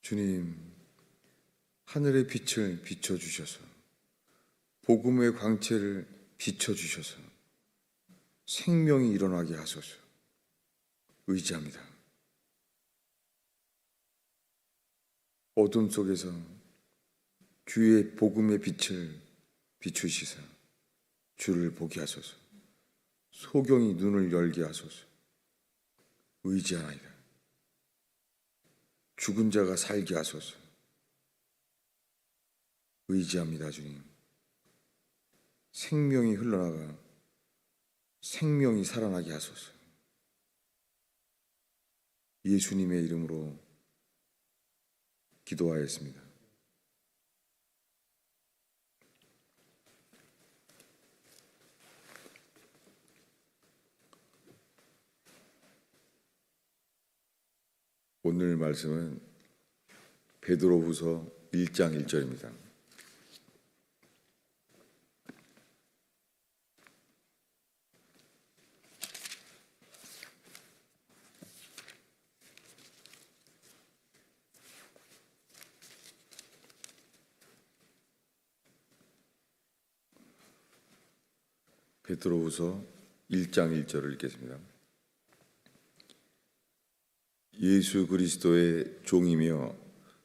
주님, 하늘의 빛을 비춰주셔서 복음의 광채를 비춰주셔서 생명이 일어나게 하소서. 의지합니다. 어둠 속에서 주의 복음의 빛을 비추시사 주를 보게 하소서. 소경이 눈을 열게 하소서. 의지하나이다. 죽은 자가 살게 하소서. 의지합니다, 주님. 생명이 흘러나가 생명이 살아나게 하소서. 예수님의 이름으로 기도하였습니다. 오늘 말씀은 베드로후서 1장 1절입니다. 베드로후서 1장 1절을 읽겠습니다. 예수 그리스도의 종이며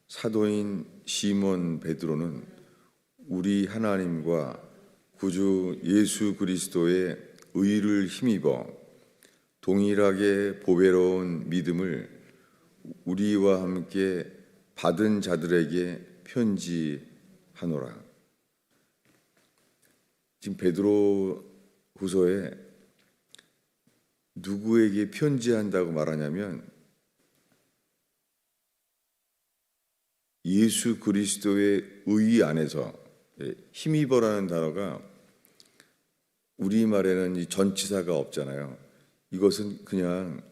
사도인 시몬 베드로는 우리 하나님과 구주 예수 그리스도의 의를 힘입어 동일하게 보배로운 믿음을 우리와 함께 받은 자들에게 편지하노라. 지금 베드로후서에 누구에게 편지한다고 말하냐면 예수 그리스도의 의 안에서, 힘입어라는 단어가 우리말에는 이 전치사가 없잖아요. 이것은 그냥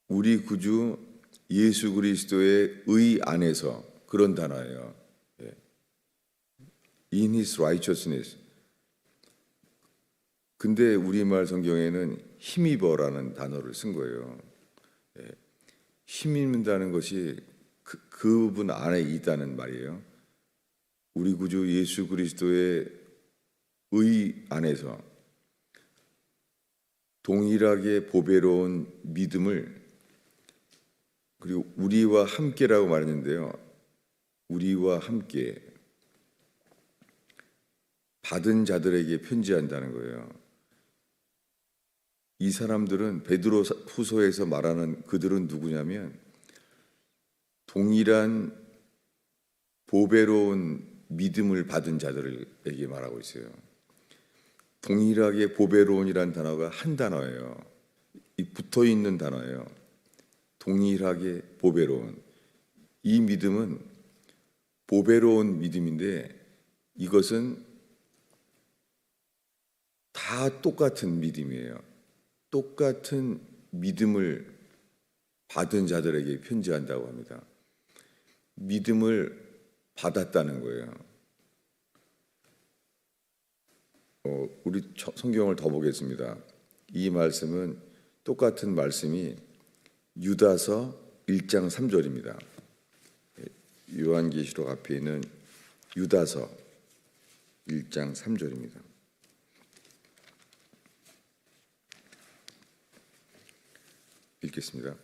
우리 구주 예수 그리스도의 의 안에서 그런 단어예요. In His righteousness. 근데 우리말 성경에는 힘입어라는 단어를 쓴 거예요. 힘입는다는 것이 그분 안에 있다는 말이에요. 우리 구주 예수 그리스도의 의 안에서 동일하게 보배로운 믿음을, 그리고 우리와 함께라고 말했는데요. 우리와 함께 받은 자들에게 편지한다는 거예요. 이 사람들은 베드로후서에서 말하는 그들은 누구냐면 동일한 보배로운 믿음을 받은 자들에게 말하고 있어요. 동일하게 보배로운이란 단어가 한 단어예요. 이 붙어있는 단어예요. 동일하게 보배로운. 이 믿음은 보배로운 믿음인데 이것은 다 똑같은 믿음이에요. 똑같은 믿음을 받은 자들에게 편지한다고 합니다. 믿음을 받았다는 거예요. 우리 성경을 더 보겠습니다. 이 말씀은 똑같은 말씀이 유다서 1장 3절입니다. 요한계시록 앞에 있는 유다서 1장 3절입니다. 읽겠습니다.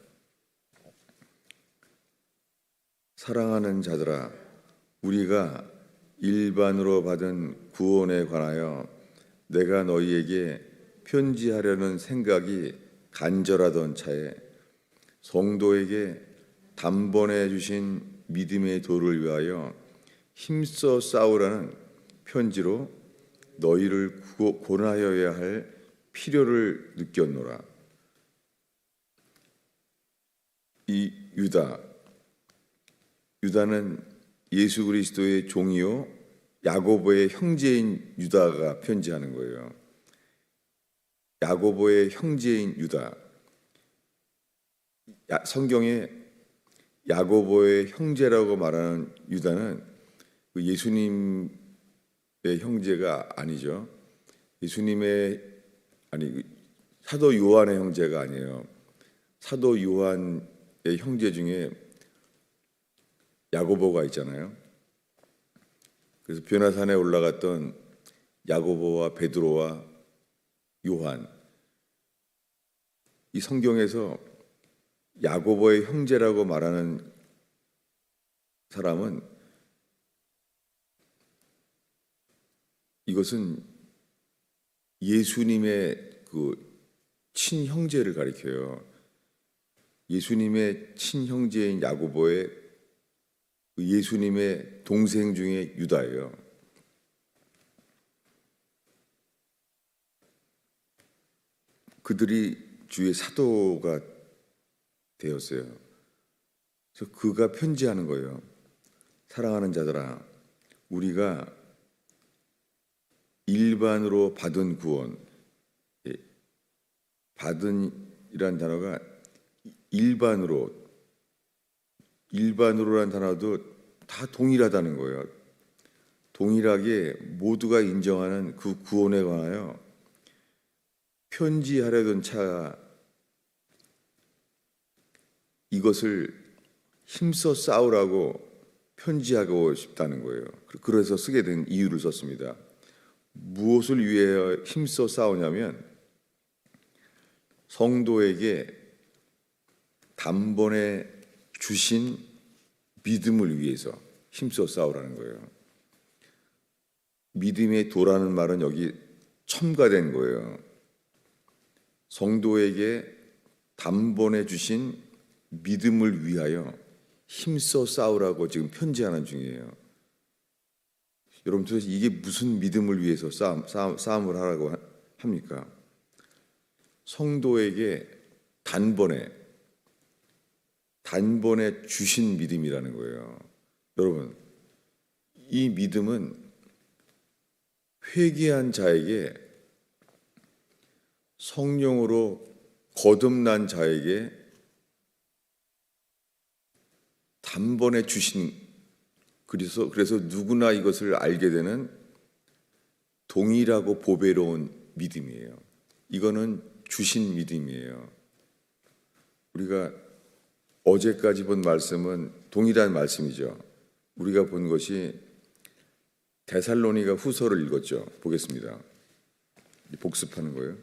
사랑하는 자들아, 우리가 일반으로 받은 구원에 관하여 내가 너희에게 편지하려는 생각이 간절하던 차에 성도에게 단번에 주신 믿음의 도를 위하여 힘써 싸우라는 편지로 너희를 권하여야 할 필요를 느꼈노라. 이 유다는 예수 그리스도의 종이요 야고보의 형제인 유다가 편지하는 거예요. 야고보의 형제인 유다. 성경에 야고보의 형제라고 말하는 유다는 예수님의 형제가 아니죠. 사도 요한의 형제가 아니에요. 사도 요한의 형제 중에 야고보가 있잖아요. 그래서 변화산에 올라갔던 야고보와 베드로와 요한, 이 성경에서 야고보의 형제라고 말하는 사람은 이것은 예수님의 그 친형제를 가리켜요. 예수님의 친형제인 야고보의 예수님의 동생 중에 유다예요. 그들이 주의 사도가 되었어요. 그래서 그가 편지하는 거예요. 사랑하는 자들아, 우리가 일반으로 받은 구원, 받은이란 단어가 일반으로란 단어도 다 동일하다는 거예요. 동일하게 모두가 인정하는 그 구원에 관하여 편지하려던 차 이것을 힘써 싸우라고 편지하고 싶다는 거예요. 그래서 쓰게 된 이유를 썼습니다. 무엇을 위해 힘써 싸우냐면 성도에게 단번에 주신 믿음을 위해서 힘써 싸우라는 거예요. 믿음의 도라는 말은 여기 첨가된 거예요. 성도에게 단번에 주신 믿음을 위하여 힘써 싸우라고 지금 편지하는 중이에요. 여러분 도대체 이게 무슨 믿음을 위해서 싸움을 하라고 합니까? 성도에게 단번에 주신 믿음이라는 거예요. 여러분, 이 믿음은 회개한 자에게, 성령으로 거듭난 자에게 단번에 주신, 그래서 누구나 이것을 알게 되는 동일하고 보배로운 믿음이에요. 이거는 주신 믿음이에요. 우리가 어제까지 본 말씀은 동일한 말씀이죠. 우리가 본 것이 데살로니가 후서를 읽었죠. 보겠습니다. 복습하는 거예요.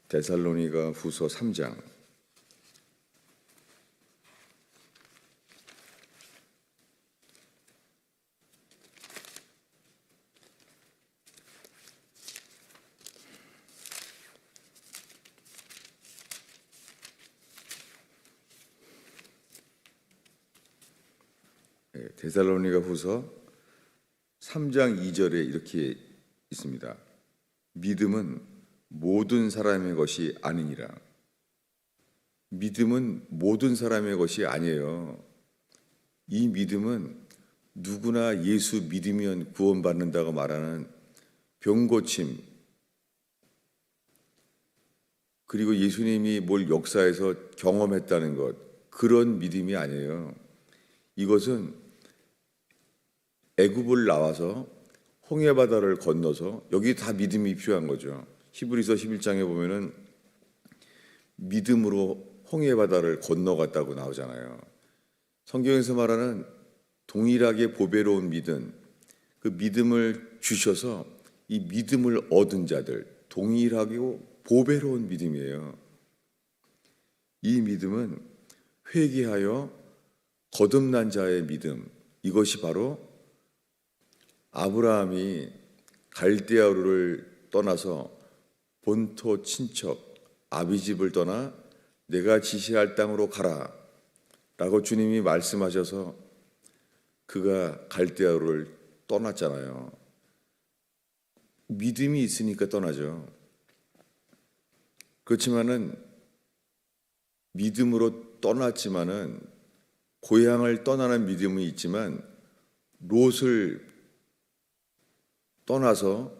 데살로니가 후서 3장. 데살로니가 후서 3장 2절에 이렇게 있습니다. 믿음은 모든 사람의 것이 아니니라. 믿음은 모든 사람의 것이 아니에요. 이 믿음은 누구나 예수 믿으면 구원받는다고 말하는 병고침, 그리고 예수님이 뭘 역사에서 경험했다는 것, 그런 믿음이 아니에요. 이것은 애굽을 나와서 홍해바다를 건너서, 여기 다 믿음이 필요한 거죠. 히브리서 11장에 보면은 믿음으로 홍해바다를 건너갔다고 나오잖아요. 성경에서 말하는 동일하게 보배로운 믿음, 그 믿음을 주셔서 이 믿음을 얻은 자들, 동일하게 보배로운 믿음이에요. 이 믿음은 회개하여 거듭난 자의 믿음, 이것이 바로 아브라함이 갈대아우를 떠나서 본토 친척 아비집을 떠나 내가 지시할 땅으로 가라 라고 주님이 말씀하셔서 그가 갈대아우를 떠났잖아요. 믿음이 있으니까 떠나죠. 그렇지만은 믿음으로 떠났지만은 고향을 떠나는 믿음이 있지만 롯을 떠나서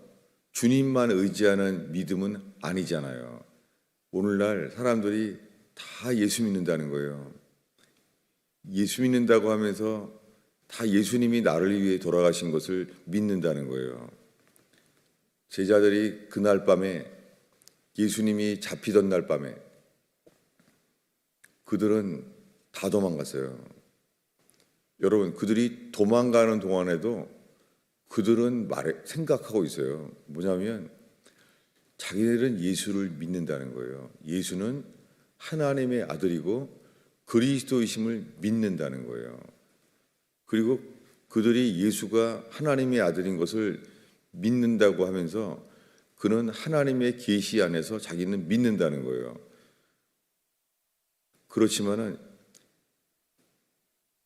주님만 의지하는 믿음은 아니잖아요. 오늘날 사람들이 다 예수 믿는다는 거예요. 예수 믿는다고 하면서 다 예수님이 나를 위해 돌아가신 것을 믿는다는 거예요. 제자들이 그날 밤에, 예수님이 잡히던 날 밤에 그들은 다 도망갔어요. 여러분, 그들이 도망가는 동안에도 그들은 생각하고 있어요. 뭐냐면 자기들은 예수를 믿는다는 거예요. 예수는 하나님의 아들이고 그리스도이심을 믿는다는 거예요. 그리고 그들이 예수가 하나님의 아들인 것을 믿는다고 하면서 그는 하나님의 계시 안에서 자기는 믿는다는 거예요. 그렇지만은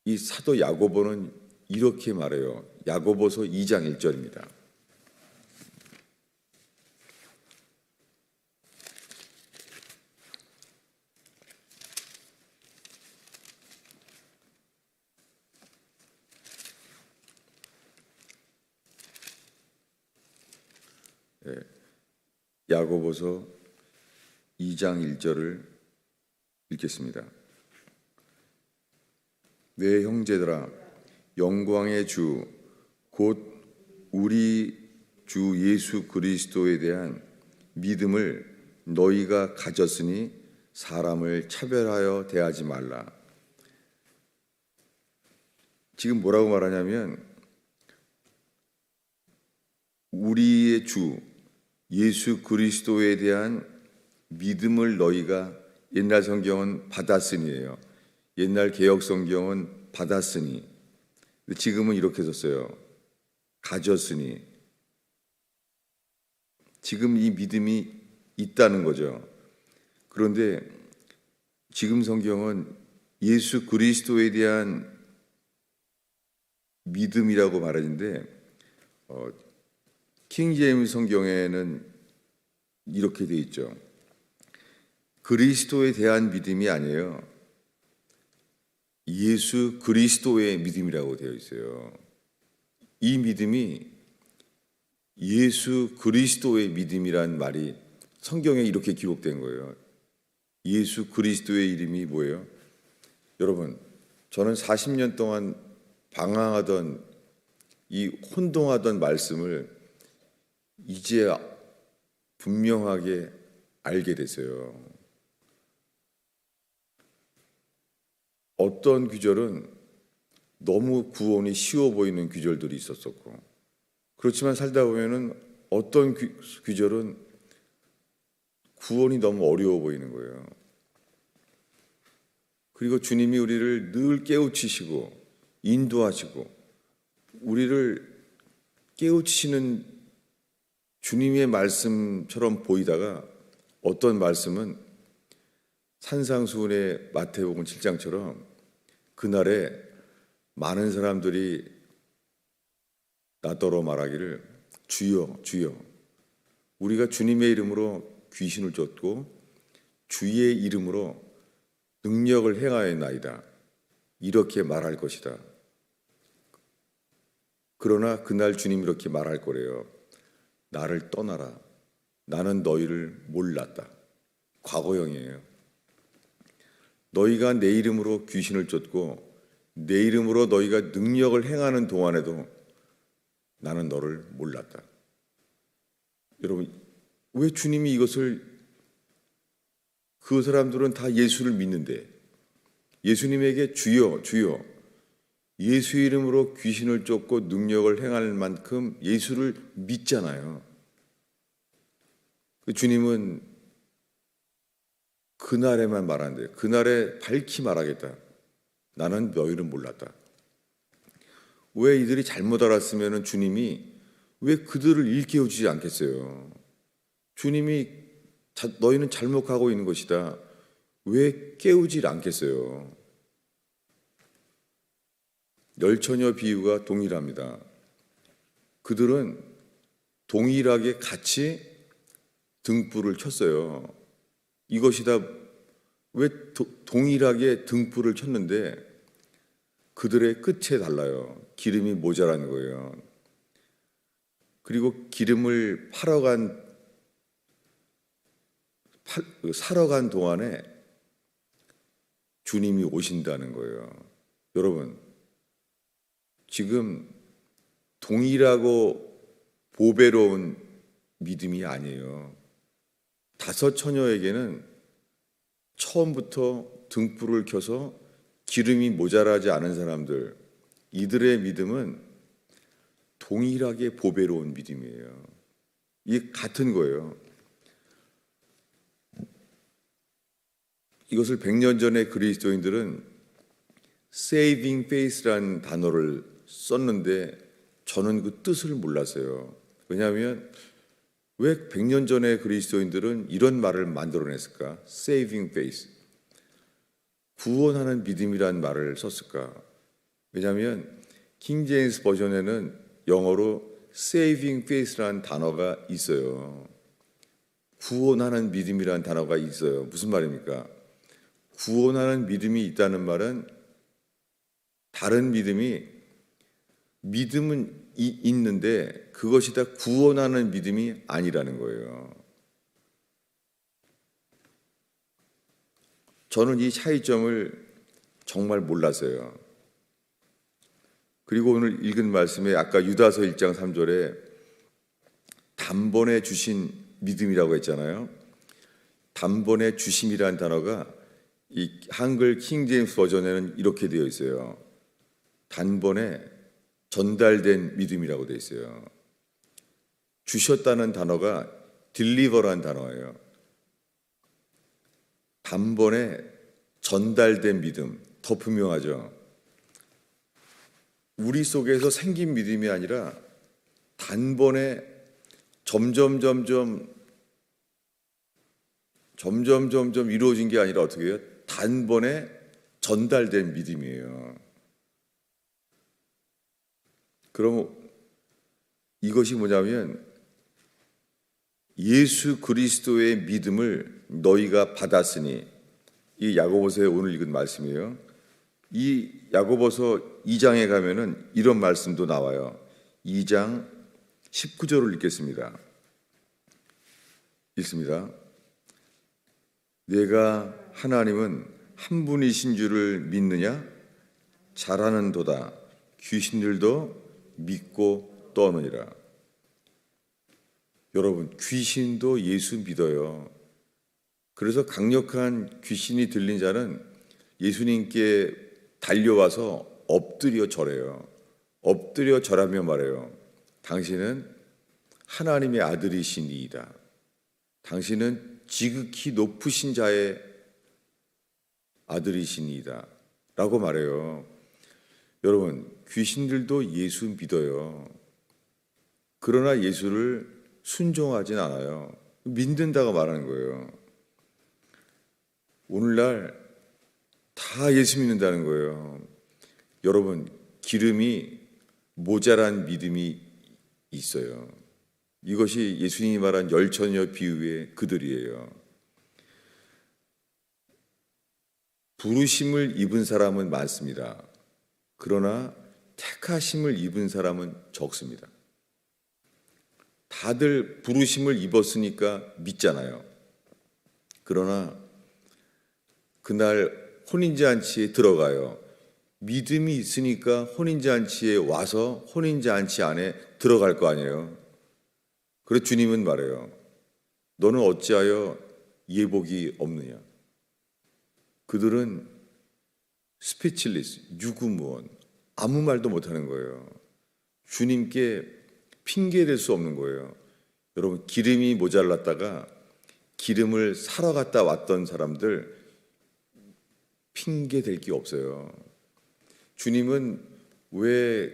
이 사도 야고보는 이렇게 말해요. 야고보서 2장 1절입니다. 야고보서 2장 1절을 읽겠습니다. 내 형제들아, 영광의 주 곧 우리 주 예수 그리스도에 대한 믿음을 너희가 가졌으니 사람을 차별하여 대하지 말라. 지금 뭐라고 말하냐면 우리의 주 예수 그리스도에 대한 믿음을 너희가, 옛날 성경은 받았으니예요. 옛날 개역 성경은 받았으니, 지금은 이렇게 썼어요. 가졌으니. 지금 이 믿음이 있다는 거죠. 그런데 지금 성경은 예수 그리스도에 대한 믿음이라고 말하는데 킹 제임스 성경에는 이렇게 돼 있죠. 그리스도에 대한 믿음이 아니에요. 예수 그리스도의 믿음이라고 되어 있어요. 이 믿음이 예수 그리스도의 믿음이란 말이 성경에 이렇게 기록된 거예요. 예수 그리스도의 이름이 뭐예요? 여러분, 저는 40년 동안 방황하던 이 혼동하던 말씀을 이제 분명하게 알게 됐어요. 어떤 구절은 너무 구원이 쉬워 보이는 구절들이 있었었고, 그렇지만 살다 보면은 어떤 구절은 구원이 너무 어려워 보이는 거예요. 그리고 주님이 우리를 늘 깨우치시고 인도하시고 우리를 깨우치시는 주님의 말씀처럼 보이다가 어떤 말씀은 산상수훈의 마태복음 7장처럼 그날에 많은 사람들이 나더러 말하기를 주여 주여 우리가 주님의 이름으로 귀신을 쫓고 주의 이름으로 능력을 행하였나이다, 이렇게 말할 것이다. 그러나 그날 주님이 이렇게 말할 거래요. 나를 떠나라, 나는 너희를 몰랐다. 과거형이에요. 너희가 내 이름으로 귀신을 쫓고 내 이름으로 너희가 능력을 행하는 동안에도 나는 너를 몰랐다. 여러분, 왜 주님이 이것을, 그 사람들은 다 예수를 믿는데 예수님에게 주여 주여 예수 이름으로 귀신을 쫓고 능력을 행할 만큼 예수를 믿잖아요. 주님은 그날에만 말하는데, 그날에 밝히 말하겠다. 나는 너희를 몰랐다. 왜 이들이 잘못 알았으면 주님이 왜 그들을 일깨워주지 않겠어요? 주님이 너희는 잘못하고 있는 것이다, 왜 깨우질 않겠어요? 열처녀 비유가 동일합니다. 그들은 동일하게 같이 등불을 켰어요. 이것이 다 왜 동일하게 등불을 켰는데 그들의 끝에 달라요. 기름이 모자란 거예요. 그리고 기름을 사러 간 동안에 주님이 오신다는 거예요. 여러분, 지금 동일하고 보배로운 믿음이 아니에요. 5 처녀에게는 처음부터 등불을 켜서 기름이 모자라지 않은 사람들, 이들의 믿음은 동일하게 보배로운 믿음이에요. 이게 같은 거예요. 이것을 100년 전에 그리스도인들은 saving faith라는 단어를 썼는데 저는 그 뜻을 몰랐어요. 왜냐하면 왜 100년 전에 그리스도인들은 이런 말을 만들어냈을까? saving faith, 구원하는 믿음이란 말을 썼을까? 왜냐하면 킹 제임스 버전에는 영어로 saving faith라는 단어가 있어요. 구원하는 믿음이라는 단어가 있어요. 무슨 말입니까? 구원하는 믿음이 있다는 말은 다른 믿음은 있는데 그것이 다 구원하는 믿음이 아니라는 거예요. 저는 이 차이점을 정말 몰랐어요. 그리고 오늘 읽은 말씀에 아까 유다서 1장 3절에 단번에 주신 믿음이라고 했잖아요. 단번에 주심이라는 단어가 이 한글 킹 제임스 버전에는 이렇게 되어 있어요. 단번에 전달된 믿음이라고 되어 있어요. 주셨다는 단어가 deliver라는 단어예요. 단번에 전달된 믿음, 더 분명하죠. 우리 속에서 생긴 믿음이 아니라 단번에 점점 이루어진 게 아니라 어떻게 해요? 단번에 전달된 믿음이에요. 그럼 이것이 뭐냐면 예수 그리스도의 믿음을 너희가 받았으니, 이 야고보서에 오늘 읽은 말씀이에요. 이 야고보서 2장에 가면은 이런 말씀도 나와요. 2장 19절을 읽겠습니다. 읽습니다. 내가 하나님은 한 분이신 줄을 믿느냐? 잘하는도다. 귀신들도 믿고 떠느니라. 여러분, 귀신도 예수 믿어요. 그래서 강력한 귀신이 들린 자는 예수님께 달려와서 엎드려 절해요. 엎드려 절하며 말해요. 당신은 하나님의 아들이시니이다. 당신은 지극히 높으신 자의 아들이시니이다 라고 말해요. 여러분, 귀신들도 예수 믿어요. 그러나 예수를 순종하진 않아요. 믿는다고 말하는 거예요. 오늘날 다 예수 믿는다는 거예요. 여러분, 기름이 모자란 믿음이 있어요. 이것이 예수님이 말한 열처녀 비유의 그들이에요. 부르심을 입은 사람은 많습니다. 그러나 택하심을 입은 사람은 적습니다. 다들 부르심을 입었으니까 믿잖아요. 그러나 그날 혼인잔치에 들어가요. 믿음이 있으니까 혼인잔치에 와서 혼인잔치 안에 들어갈 거 아니에요. 그래서 주님은 말해요. 너는 어찌하여 예복이 없느냐? 그들은 스피치리스, 유구무원, 아무 말도 못하는 거예요. 주님께 핑계댈 수 없는 거예요. 여러분, 기름이 모자랐다가 기름을 사러 갔다 왔던 사람들 핑계댈 게 없어요. 주님은 왜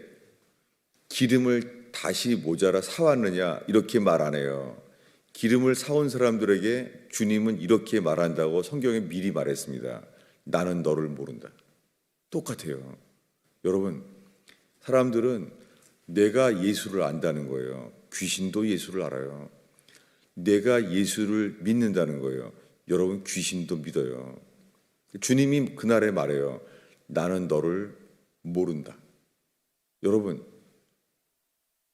기름을 다시 모자라 사왔느냐 이렇게 말 안 해요. 기름을 사온 사람들에게 주님은 이렇게 말한다고 성경에 미리 말했습니다. 나는 너를 모른다. 똑같아요. 여러분, 사람들은 내가 예수를 안다는 거예요. 귀신도 예수를 알아요. 내가 예수를 믿는다는 거예요. 여러분, 귀신도 믿어요. 주님이 그날에 말해요. 나는 너를 모른다. 여러분,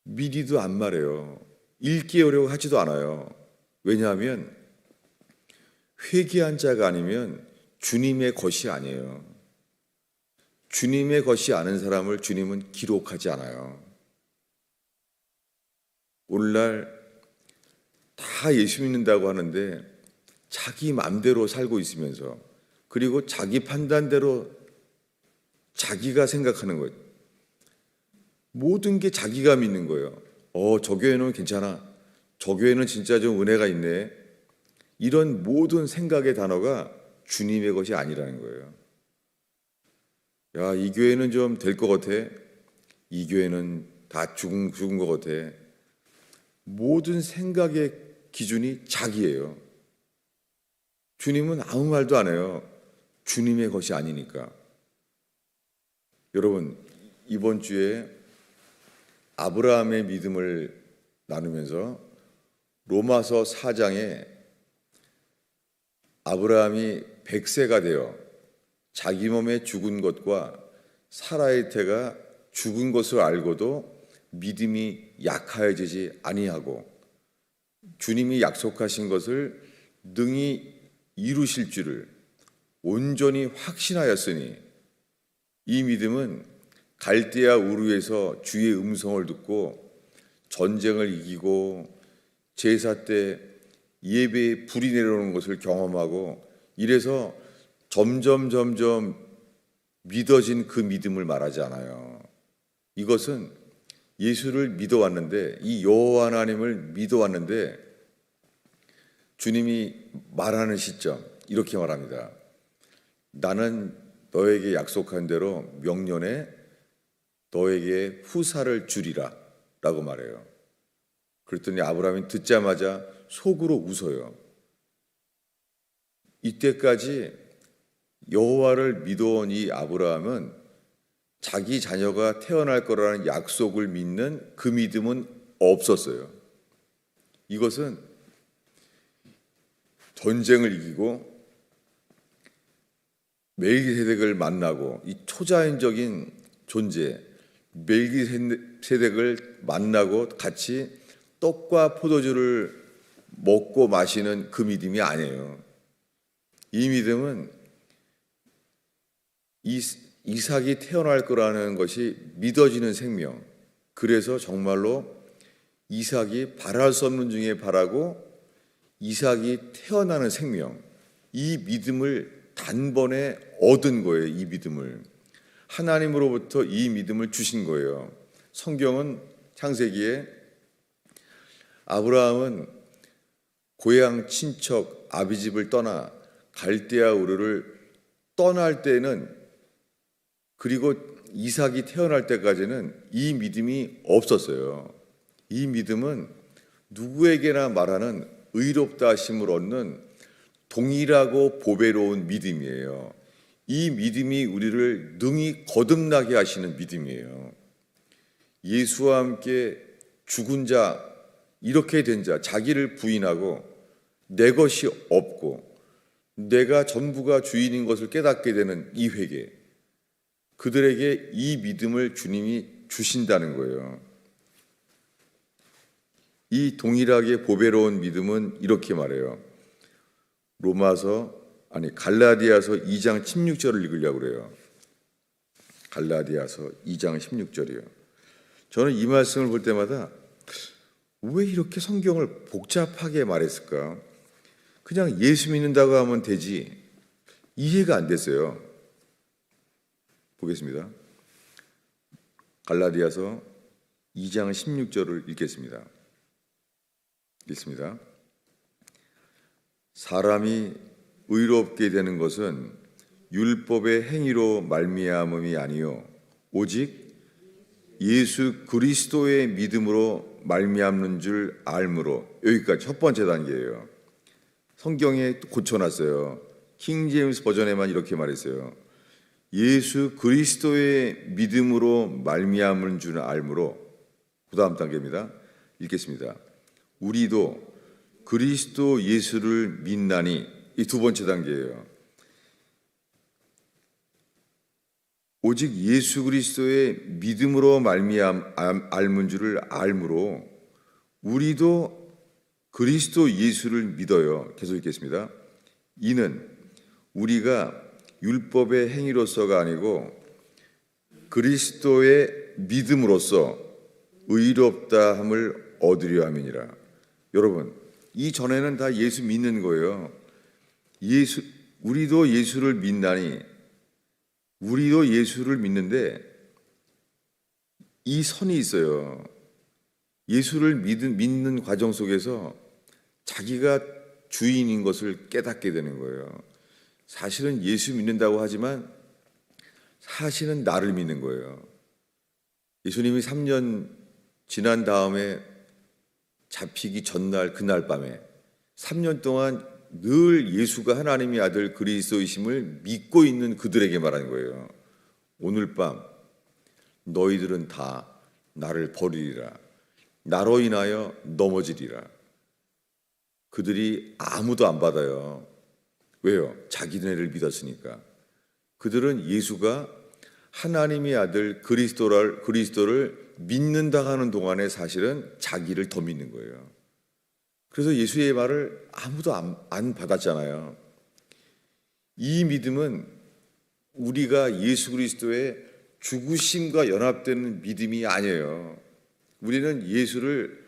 미리도 안 말해요. 일깨우려고 하지도 않아요. 왜냐하면 회개한 자가 아니면 주님의 것이 아니에요. 주님의 것이 아는 사람을 주님은 기록하지 않아요. 오늘날 다 예수 믿는다고 하는데 자기 마음대로 살고 있으면서, 그리고 자기 판단대로 자기가 생각하는 것, 모든 게 자기가 믿는 거예요. 저 교회는 괜찮아. 저 교회는 진짜 좀 은혜가 있네. 이런 모든 생각의 단어가 주님의 것이 아니라는 거예요. 야, 이 교회는 좀 될 것 같아. 이 교회는 다 죽은 것 같아. 모든 생각의 기준이 자기예요. 주님은 아무 말도 안 해요. 주님의 것이 아니니까. 여러분, 이번 주에 아브라함의 믿음을 나누면서 로마서 4장에 아브라함이 100세가 되어 자기 몸에 죽은 것과 사라의 태가 죽은 것을 알고도 믿음이 약하여지지 아니하고 주님이 약속하신 것을 능히 이루실 줄을 온전히 확신하였으니 이 믿음은 갈대아 우르에서 주의 음성을 듣고 전쟁을 이기고 제사 때 예배에 불이 내려오는 것을 경험하고 이래서 점점 믿어진 그 믿음을 말하지 않아요. 이것은 예수를 믿어왔는데 이 여호와 하나님을 믿어왔는데 주님이 말하는 시점 이렇게 말합니다. 나는 너에게 약속한 대로 명년에 너에게 후사를 주리라 라고 말해요. 그랬더니 아브라함이 듣자마자 속으로 웃어요. 이때까지 여호와를 믿어온 이 아브라함은 자기 자녀가 태어날 거라는 약속을 믿는 그 믿음은 없었어요. 이것은 전쟁을 이기고 멜기세덱을 만나고 이 초자연적인 존재 멜기세덱을 만나고 같이 떡과 포도주를 먹고 마시는 그 믿음이 아니에요. 이 믿음은 이삭이 태어날 거라는 것이 믿어지는 생명. 그래서 정말로 이삭이 바랄 수 없는 중에 바라고 이삭이 태어나는 생명. 이 믿음을 단번에 얻은 거예요. 이 믿음을. 하나님으로부터 이 믿음을 주신 거예요. 성경은 창세기에 아브라함은 고향 친척 아비집을 떠나 갈대아 우르를 떠날 때는 그리고 이삭이 태어날 때까지는 이 믿음이 없었어요. 이 믿음은 누구에게나 말하는 의롭다 하심을 얻는 동일하고 보배로운 믿음이에요. 이 믿음이 우리를 능히 거듭나게 하시는 믿음이에요. 예수와 함께 죽은 자, 이렇게 된 자, 자기를 부인하고 내 것이 없고 내가 전부가 주인인 것을 깨닫게 되는 이 회개, 그들에게 이 믿음을 주님이 주신다는 거예요. 이 동일하게 보배로운 믿음은 이렇게 말해요. 갈라디아서 2장 16절을 읽으려고 그래요. 갈라디아서 2장 16절이에요. 저는 이 말씀을 볼 때마다 왜 이렇게 성경을 복잡하게 말했을까? 그냥 예수 믿는다고 하면 되지. 이해가 안 됐어요. 보겠습니다. 갈라디아서 2장 16절을 읽겠습니다. 읽습니다. 사람이 의롭게 되는 것은 율법의 행위로 말미암음이 아니요 오직 예수 그리스도의 믿음으로 말미암는 줄 알므로. 여기까지 첫 번째 단계예요. 성경에 고쳐놨어요. 킹 제임스 버전에만 이렇게 말했어요. 예수 그리스도의 믿음으로 말미암은 줄 알므로. 그 다음 단계입니다. 읽겠습니다. 우리도 그리스도 예수를 믿나니. 이 두 번째 단계예요. 오직 예수 그리스도의 믿음으로 말미암은 줄을 알므로 우리도 그리스도 예수를 믿어요. 계속 읽겠습니다. 이는 우리가 율법의 행위로서가 아니고 그리스도의 믿음으로써 의롭다함을 얻으려 함이니라. 여러분, 이 전에는 다 예수 믿는 거예요. 우리도 예수를 믿나니. 우리도 예수를 믿는데 이 선이 있어요. 예수를 믿는 과정 속에서 자기가 주인인 것을 깨닫게 되는 거예요. 사실은 예수 믿는다고 하지만 사실은 나를 믿는 거예요. 예수님이 3년 지난 다음에 잡히기 전날 그날 밤에 3년 동안 늘 예수가 하나님의 아들 그리스도이심을 믿고 있는 그들에게 말하는 거예요. 오늘 밤 너희들은 다 나를 버리리라. 나로 인하여 넘어지리라. 그들이 아무도 안 받아요. 왜요? 자기네를 믿었으니까. 그들은 예수가 하나님의 아들 그리스도를 믿는다 하는 동안에 사실은 자기를 더 믿는 거예요. 그래서 예수의 말을 아무도 안 받았잖아요. 이 믿음은 우리가 예수 그리스도의 죽으심과 연합되는 믿음이 아니에요. 우리는 예수를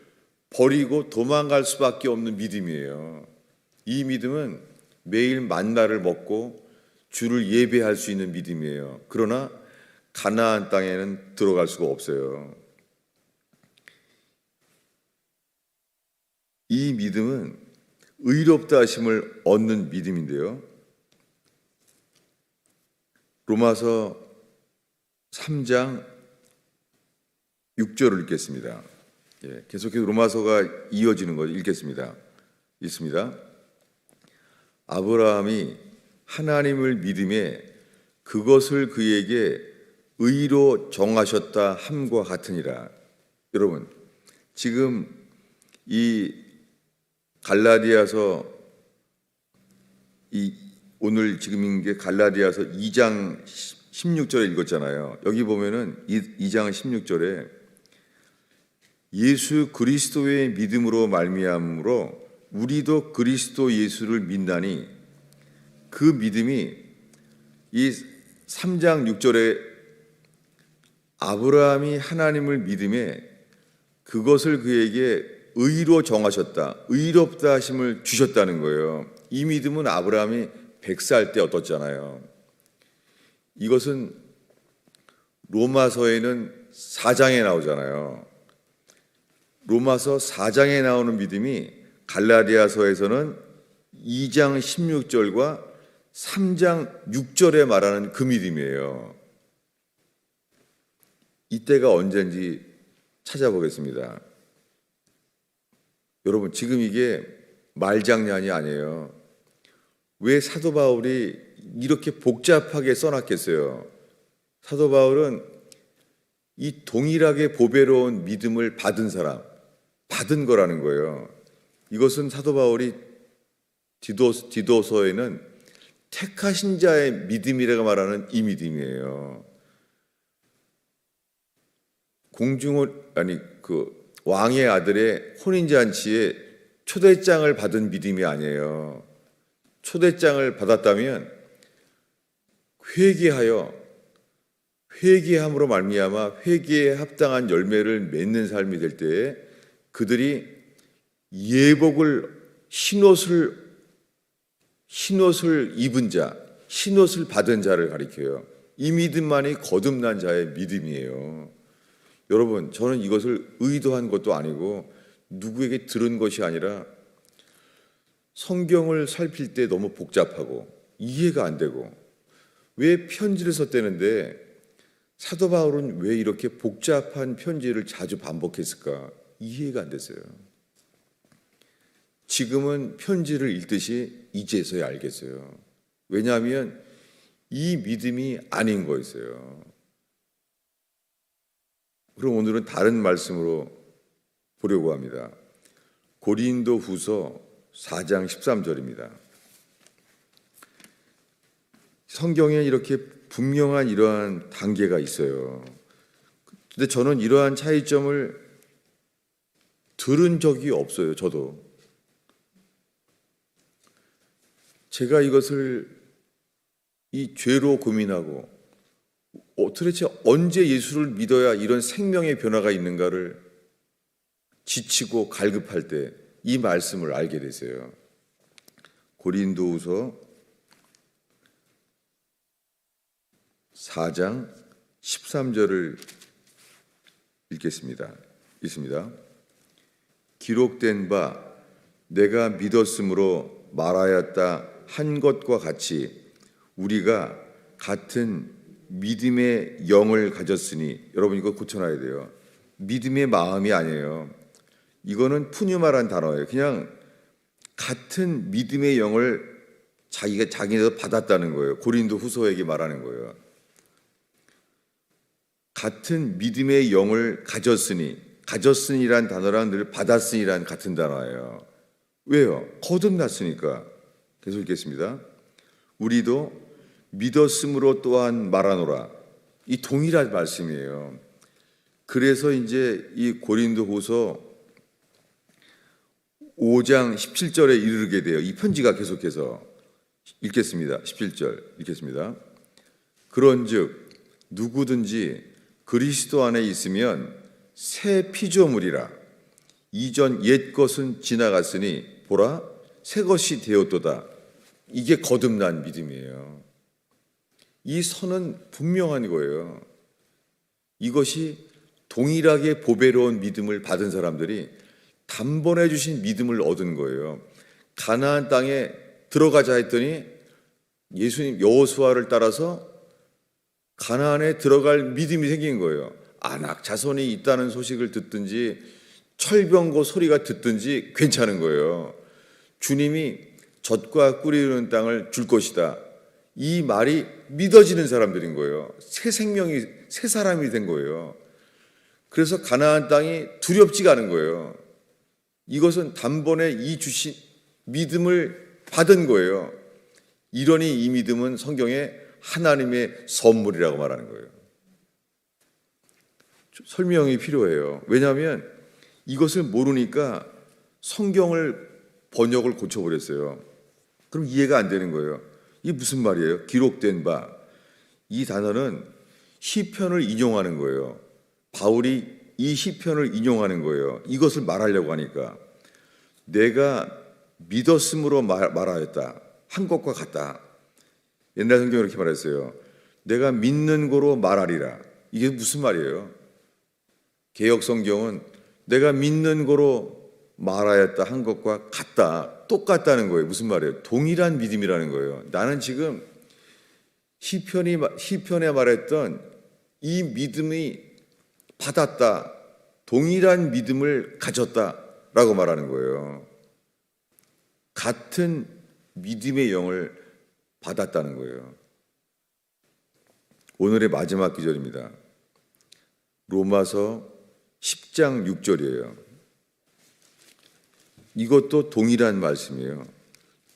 버리고 도망갈 수밖에 없는 믿음이에요. 이 믿음은 매일 만나를 먹고 주를 예배할 수 있는 믿음이에요. 그러나 가나안 땅에는 들어갈 수가 없어요. 이 믿음은 의롭다 하심을 얻는 믿음인데요. 로마서 3장 6절을 읽겠습니다. 계속해서 로마서가 이어지는 걸 읽겠습니다. 읽습니다. 아브라함이 하나님을 믿음에 그것을 그에게 의로 정하셨다 함과 같으니라. 여러분, 지금 이 갈라디아서 오늘 지금 읽은 게 갈라디아서 2장 16절에 읽었잖아요. 여기 보면은 2장 16절에 예수 그리스도의 믿음으로 말미암으로 우리도 그리스도 예수를 믿나니 그 믿음이 이 3장 6절에 아브라함이 하나님을 믿음에 그것을 그에게 의로 정하셨다, 의롭다 하심을 주셨다는 거예요. 이 믿음은 아브라함이 100살 때 얻었잖아요. 이것은 로마서에는 4장에 나오잖아요. 로마서 4장에 나오는 믿음이 갈라디아서에서는 2장 16절과 3장 6절에 말하는 그 믿음이에요. 이때가 언제인지 찾아보겠습니다. 여러분, 지금 이게 말장난이 아니에요. 왜 사도 바울이 이렇게 복잡하게 써놨겠어요? 사도 바울은 이 동일하게 보배로운 믿음을 받은 사람, 받은 거라는 거예요. 이것은 사도 바울이 디도서에는 택하신 자의 믿음이라고 말하는 이 믿음이에요. 왕의 아들의 혼인잔치에 초대장을 받은 믿음이 아니에요. 초대장을 받았다면 회개함으로 말미암아 회개에 합당한 열매를 맺는 삶이 될 때에 그들이 예복을 흰옷을 입은 자, 흰옷을 받은 자를 가리켜요. 이 믿음만이 거듭난 자의 믿음이에요. 여러분, 저는 이것을 의도한 것도 아니고 누구에게 들은 것이 아니라 성경을 살필 때 너무 복잡하고 이해가 안 되고 왜 편지를 썼다는데 사도 바울은 왜 이렇게 복잡한 편지를 자주 반복했을까? 이해가 안 됐어요. 지금은 편지를 읽듯이 이제서야 알겠어요. 왜냐하면 이 믿음이 아닌 거였어요. 그럼 오늘은 다른 말씀으로 보려고 합니다. 고린도 후서 4장 13절입니다. 성경에 이렇게 분명한 이러한 단계가 있어요. 근데 저는 이러한 차이점을 들은 적이 없어요. 저도. 제가 이것을 이 죄로 고민하고 도대체 언제 예수를 믿어야 이런 생명의 변화가 있는가를 지치고 갈급할 때 이 말씀을 알게 됐어요. 고린도후서 4장 13절을 읽겠습니다. 있습니다. 기록된 바 내가 믿었으므로 말하였다 한 것과 같이 우리가 같은 믿음의 영을 가졌으니, 여러분 이거 고쳐놔야 돼요. 믿음의 마음이 아니에요. 이거는 푸뉴마란 단어예요. 그냥 같은 믿음의 영을 자기네도 받았다는 거예요. 고린도 후서에게 말하는 거예요. 같은 믿음의 영을 가졌으니란 단어랑 늘 받았으니란 같은 단어예요. 왜요? 거듭났으니까. 계속 읽겠습니다. 우리도 믿었으므로 또한 말하노라. 이 동일한 말씀이에요. 그래서 이제 이 고린도후서 5장 17절에 이르게 돼요. 이 편지가 계속해서 읽겠습니다. 17절 읽겠습니다. 그런즉 누구든지 그리스도 안에 있으면 새 피조물이라. 이전 옛 것은 지나갔으니 보라 새 것이 되었도다. 이게 거듭난 믿음이에요. 이 선은 분명한 거예요. 이것이 동일하게 보배로운 믿음을 받은 사람들이 단번에 주신 믿음을 얻은 거예요. 가나안 땅에 들어가자 했더니 예수님 여호수아를 따라서 가나안에 들어갈 믿음이 생긴 거예요. 아낙 자손이 있다는 소식을 듣든지 철병고 소리가 듣든지 괜찮은 거예요. 주님이 젖과 꿀이 흐르는 땅을 줄 것이다. 이 말이 믿어지는 사람들인 거예요. 새 생명이, 새 사람이 된 거예요. 그래서 가나안 땅이 두렵지가 않은 거예요. 이것은 단번에 이 주신 믿음을 받은 거예요. 이러니 이 믿음은 성경에 하나님의 선물이라고 말하는 거예요. 설명이 필요해요. 왜냐하면 이것을 모르니까 성경을 번역을 고쳐버렸어요. 그럼 이해가 안 되는 거예요. 이게 무슨 말이에요? 기록된 바. 이 단어는 시편을 인용하는 거예요. 바울이 이 시편을 인용하는 거예요. 이것을 말하려고 하니까 내가 믿었으므로 말하였다. 한 것과 같다. 옛날 성경은 이렇게 말했어요. 내가 믿는 거로 말하리라. 이게 무슨 말이에요? 개역 성경은 내가 믿는 거로 말하였다 한 것과 같다. 똑같다는 거예요. 무슨 말이에요? 동일한 믿음이라는 거예요. 나는 지금 시편에 말했던 이 믿음이 받았다. 동일한 믿음을 가졌다라고 말하는 거예요. 같은 믿음의 영을 받았다는 거예요. 오늘의 마지막 기절입니다. 로마서 10장 6절이에요. 이것도 동일한 말씀이에요.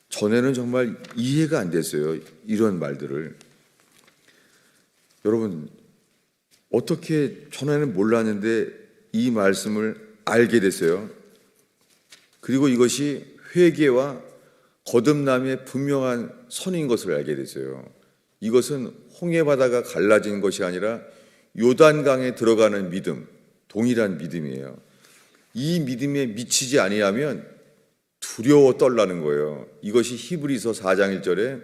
전에는 정말 이해가 안 됐어요. 이런 말들을. 여러분, 어떻게 전에는 몰랐는데 이 말씀을 알게 됐어요. 그리고 이것이 회개와 거듭남의 분명한 선인 것을 알게 됐어요. 이것은 홍해바다가 갈라진 것이 아니라 요단강에 들어가는 믿음, 동일한 믿음이에요. 이 믿음에 미치지 아니하면 두려워 떨라는 거예요. 이것이 히브리서 4장 1절에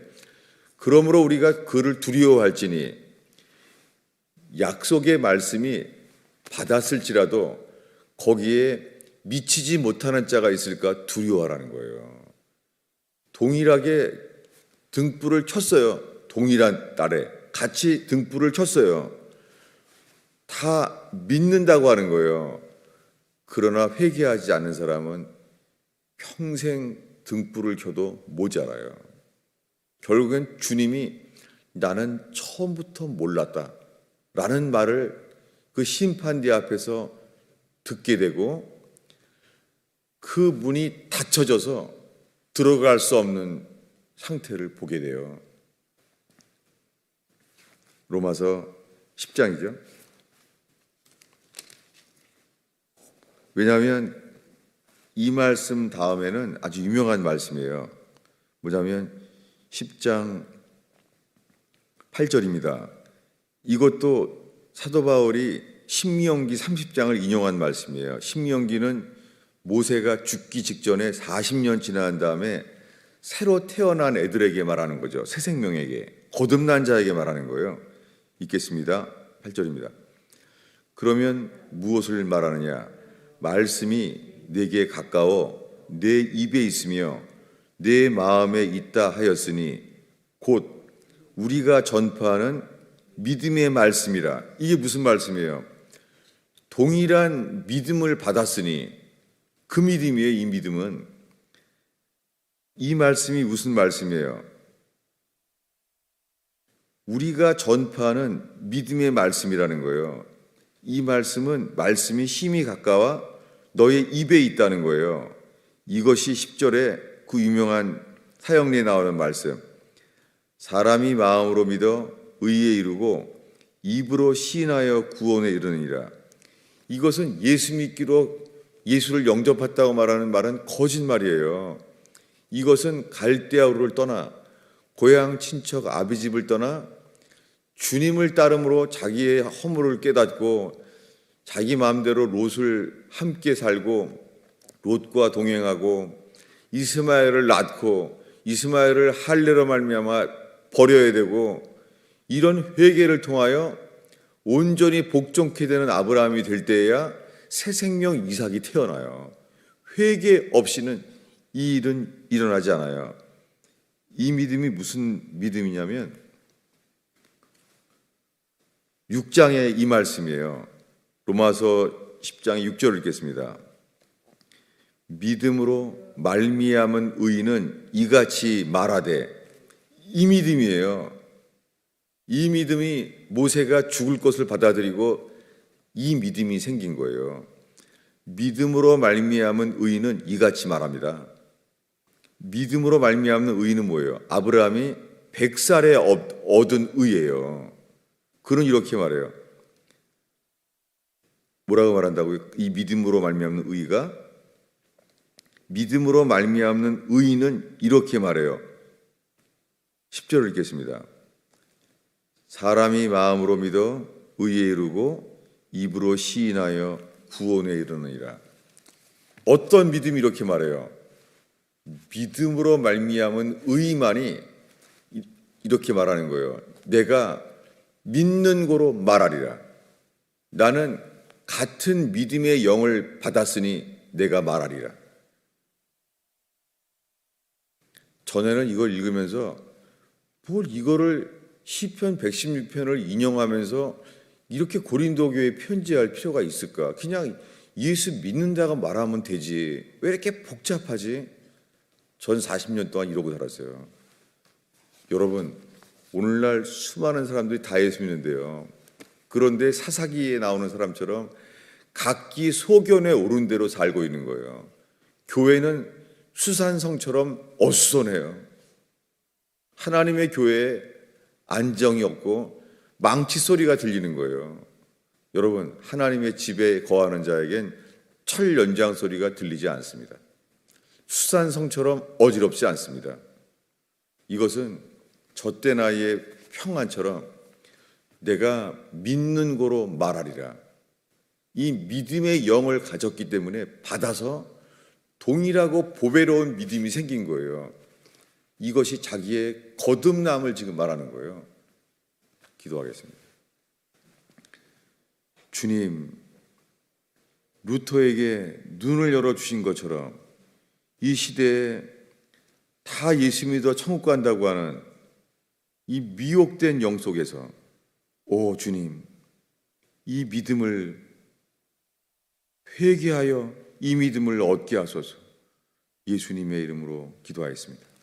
그러므로 우리가 그를 두려워할지니 약속의 말씀이 받았을지라도 거기에 미치지 못하는 자가 있을까 두려워하라는 거예요. 동일하게 등불을 켰어요. 동일한 날에 같이 등불을 켰어요. 다 믿는다고 하는 거예요. 그러나 회개하지 않는 사람은 평생 등불을 켜도 모자라요. 결국엔 주님이 나는 처음부터 몰랐다 라는 말을 그 심판대 앞에서 듣게 되고 그 문이 닫혀져서 들어갈 수 없는 상태를 보게 돼요. 로마서 10장이죠. 왜냐하면 이 말씀 다음에는 아주 유명한 말씀이에요. 뭐냐면 10장 8절입니다. 이것도 사도 바울이 신명기 30장을 인용한 말씀이에요. 신명기는 모세가 죽기 직전에 40년 지난 다음에 새로 태어난 애들에게 말하는 거죠. 새 생명에게, 거듭난 자에게 말하는 거예요. 읽겠습니다. 8절입니다. 그러면 무엇을 말하느냐? 말씀이 내게 가까워 내 입에 있으며 내 마음에 있다 하였으니 곧 우리가 전파하는 믿음의 말씀이라. 이게 무슨 말씀이에요? 동일한 믿음을 받았으니 그 믿음이에요. 이 믿음은. 이 말씀이 무슨 말씀이에요? 우리가 전파하는 믿음의 말씀이라는 거예요. 이 말씀이 힘이 가까워 너의 입에 있다는 거예요. 이것이 10절에 그 유명한 사형리에 나오는 말씀. 사람이 마음으로 믿어 의에 이르고 입으로 시인하여 구원에 이르느니라. 이것은 예수 믿기로 예수를 영접했다고 말하는 말은 거짓말이에요. 이것은 갈대아우를 떠나 고향 친척 아비집을 떠나 주님을 따름으로 자기의 허물을 깨닫고 자기 마음대로 롯을 함께 살고 롯과 동행하고 이스마엘을 낳고 이스마엘을 할례로 말미암아 버려야 되고 이런 회개를 통하여 온전히 복종케 되는 아브라함이 될 때에야 새 생명 이삭이 태어나요. 회개 없이는 이 일은 일어나지 않아요. 이 믿음이 무슨 믿음이냐면 6장의 이 말씀이에요. 로마서 10장 6절을 읽겠습니다. 믿음으로 말미암은 의인은 이같이 말하되. 이 믿음이에요. 이 믿음이 모세가 죽을 것을 받아들이고 이 믿음이 생긴 거예요. 믿음으로 말미암은 의인은 이같이 말합니다. 믿음으로 말미암는 의인은 뭐예요? 아브라함이 100살에 얻은 의예요. 그는 이렇게 말해요. 뭐라고 말한다고요? 이 믿음으로 말미암는 의가? 믿음으로 말미암는 의인은 이렇게 말해요. 10절을 읽겠습니다. 사람이 마음으로 믿어 의에 이르고 입으로 시인하여 구원에 이르느니라. 어떤 믿음이 이렇게 말해요? 믿음으로 말미암은 의만이 이렇게 말하는 거예요. 내가 믿는 고로 말하리라. 나는 같은 믿음의 영을 받았으니 내가 말하리라. 전에는 이걸 읽으면서 뭘 이거를 시편 116편을 인용하면서 이렇게 고린도 교회에 편지할 필요가 있을까? 그냥 예수 믿는다고 말하면 되지. 왜 이렇게 복잡하지? 전 40년 동안 이러고 살았어요. 여러분, 오늘날 수많은 사람들이 다 예수 믿는데요. 그런데 사사기에 나오는 사람처럼 각기 소견에 오른 대로 살고 있는 거예요. 교회는 수산성처럼 어수선해요. 하나님의 교회에 안정이 없고 망치 소리가 들리는 거예요. 여러분, 하나님의 집에 거하는 자에겐 철 연장 소리가 들리지 않습니다. 수산성처럼 어지럽지 않습니다. 이것은 젖대 나이의 평안처럼 내가 믿는 고로 말하리라. 이 믿음의 영을 가졌기 때문에 받아서 동일하고 보배로운 믿음이 생긴 거예요. 이것이 자기의 거듭남을 지금 말하는 거예요. 기도하겠습니다. 주님, 루터에게 눈을 열어주신 것처럼 이 시대에 다 예수 믿어 천국 간다고 하는 이 미혹된 영 속에서 오 주님, 이 믿음을 회개하여 이 믿음을 얻게 하소서. 예수님의 이름으로 기도하였습니다.